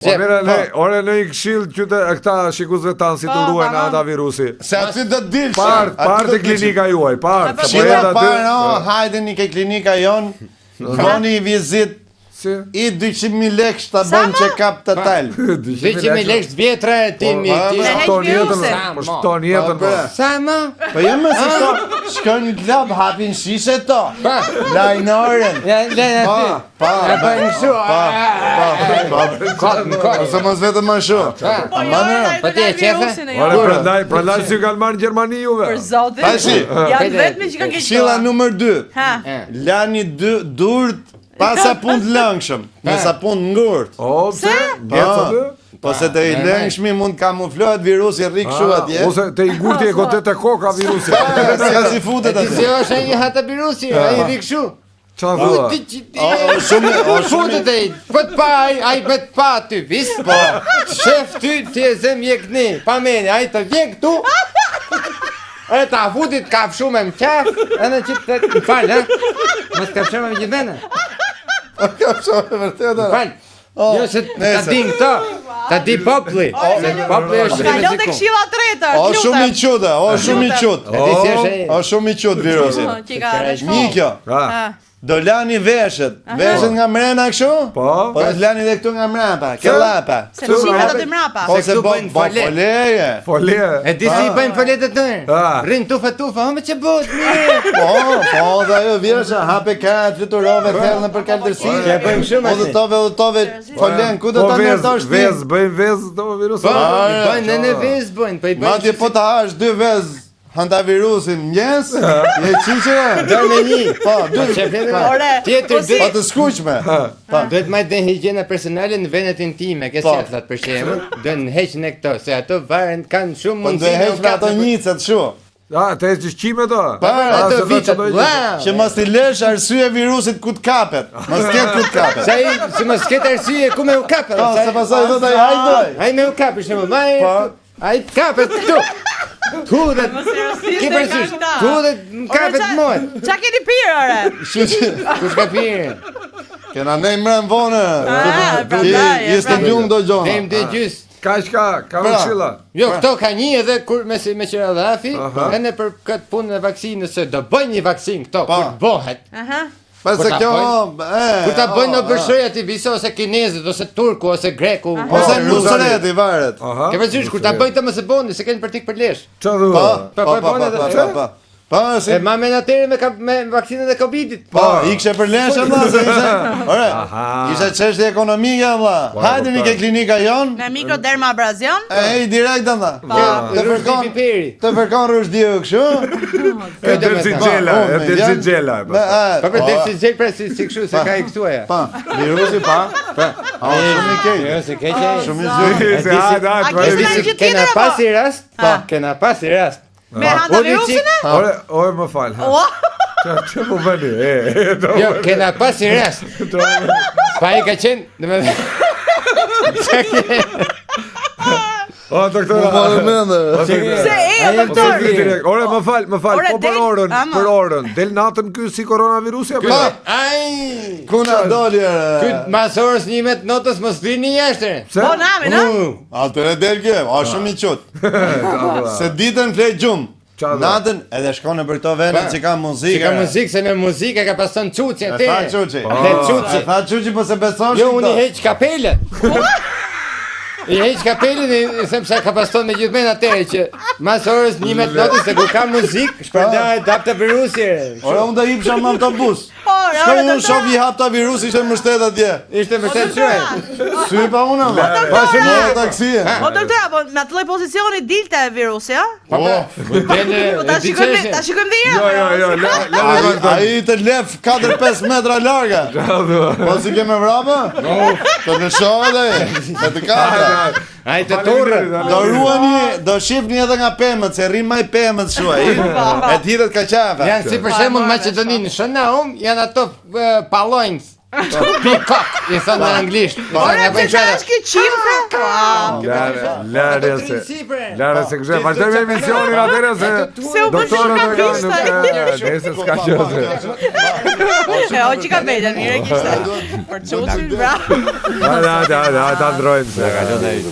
Ore në i këshill qyte këta shikuesve tanë si të ruajnë ata virusi. Se aty do të dilsh. Parë të klinika juaj, parë. Shira parë, hajdeni ke klinika jon. Voni vizit. I 200.000 lekë ta bën check-up total. 200.000 lekë vjetra timi. Shton jetën. Sa më? Po jo më se to. Shkon në klub, hapin shishe to. Lajnorën. Pa. Ose mos vetëm më shumë. Po ti e qefe? Ore prandaj si kanë marrë në Gjermani juve. Për zotin. Janë vetëm që kanë keq. Këshilla numër 2. Lani durët pa sapun të lëngshëm, me sapun ngurt. O, pse? Po se të i lëngshmi mund kamuflohet virusi rri kështu atje. Ose të i gurti e kote të koka virusi. Ka si futet atje. Si është ai hata virusi, ai rri kështu. Çfarë thua? Futet ai. Po të pa ai vet pa ty, vis po. Shef ty e zëm jekni. Pa meni, ai të vjen këtu. E ta futit ka fshume më qaf, edhe që të falë, ha? Mos ka fshume më gjithë vene. Ka fshume vërtet, ha? Falë, jo se ta din këto, ta di popli. Popli është shumë Kalon të këshilla treta, o shumë i qutë, o shumë i qutë. O shumë i qutë virusi. Një kjo. Do lani veshët. Veshët nga mrena kështu? Po. Po të lani dhe këtu nga mrapa. Kellapa. Se më shifat atë mrapa. Po se bëjnë foleje. Foleje. E di si bëjnë folet të tërë. Rrin tufa, me që bëhet mirë. Po, dhe ajo vjesha, hape ka, fluturove, thellë në për kaldërsi. Që e bëjmë shumë ashe. Udhëtove, folen, ku do ta ndërtosh ti? Bëjnë vezë të virusi. Po, bëjnë në vezë bëjnë. Madje po ta hash 2 vezë. Hantavirusin mjes, je qiqëra? Do me një. Po, tjetër po të skuqme. Duhet majtë dhe higjena personale në venet intime, ke sjetlat për shembull, do në heqën e këto, se ato varen kanë shumë mundësi. Po do e heq me ato njicet shu. Të heq qime to? Ato vitet, që mos t'i lësh arsye virusit ku t'kapet. Mos ketë ku t'kapet. Sa i, si mos ketë arsye ku me u kapet. Po, se pasaj do t'aj hajdoj. Ai me u kapet, shembull, ai kapet këtu. Tudhet, ki përsysh, tudhet më kapet mojt. Qa keni pirë, ore? Kush ka pirë? Kena nej mërën vonë. Jeste njëmë do gjonë. Vem dhe gjys. Ka më qilla. Jo, këto ka një edhe kur me qëra dhafi, edhe për këtë punë e vaksinës, se do bëjnë një vaksin këto, kur bëhet. Pse kjo, kur ta bëjnë në bërshoj ati visa ose kinezët, ose turku, ose greku. Ose rusëreti varet. Ke përsysh, kur ta bëjnë të mëse boni, se keni për tik për lesh. Qa dhua? Si ma menatere me vaksinën e Covidit. Po, ikshe për leshë, vla, se ishe qeshtë ekonomike, vla. Hajde një ke klinika jon. Me mikrodermabrazion. E direkt, vla. Të përkon rëshdio këshu. E dërsi gjela. Pa për dërsi gjela, pra si këshu, se ka i këtu aja. Pa, virusi pa. Shumë i kej. Se keqe. Shumë i zhuri. Kena pasi rast. Me hantavirusin e? Ore më falë. Që po bëni? Jo, kena pasi rast. Pa i ka qenë, dhe me dhe. O, doktora. Se doktor. Ore, më falë, po për orën. Del natën ky si koronavirusi? Aj! Kuna dolje? Këtë mas orës 11 notës mos vini jashtë. Po nami, në? Atër e del kje, a shumë i qutë. Se ditën flej gjumë. Natën edhe shkone për këto venet që ka muzikë. Që ka muzikë, se me muzikë ka pason quqë. E fa quqë. E fa quqë, po se beson shumë. Jo, unë i heq kapelën. I heq kapelën e sem se ka pason me gjithë menë atere që mas orës 11 notës se ku ka muzikë, shpërda e dapta virusi. Ora, unë da hipësha më autobus. Shkoj unë shofi hapta virusi, ishte mështet atje. Ishte mështet shuaj. Sy pa unë, ma. Po shumë e taksije. O, doktora, po me atë lloj pozicioni dilte e virusi, ja? Po, ta shikojmë dhe Jo, ai të lef 4-5 metra larga. Po si keme vrapa? Të në shohë dhe të katra. Ai të torre. Do ruani, do shifni edhe nga pemët, se rrim maj pemët shuaj. E t'hidhet ka qafa. Janë si për shembull në Maqedoni, në Shënaum, janë ato pallojnës. Peacock, i thënë në anglisht. Ora, që është kjo qimfre? Lare se kështë, vazhdojmë emisionin atëre se doktorët e nëse s'ka qëse. O që ka bejtë, mire kishtë. Për qësën, bravo. Da, ndrojmë se.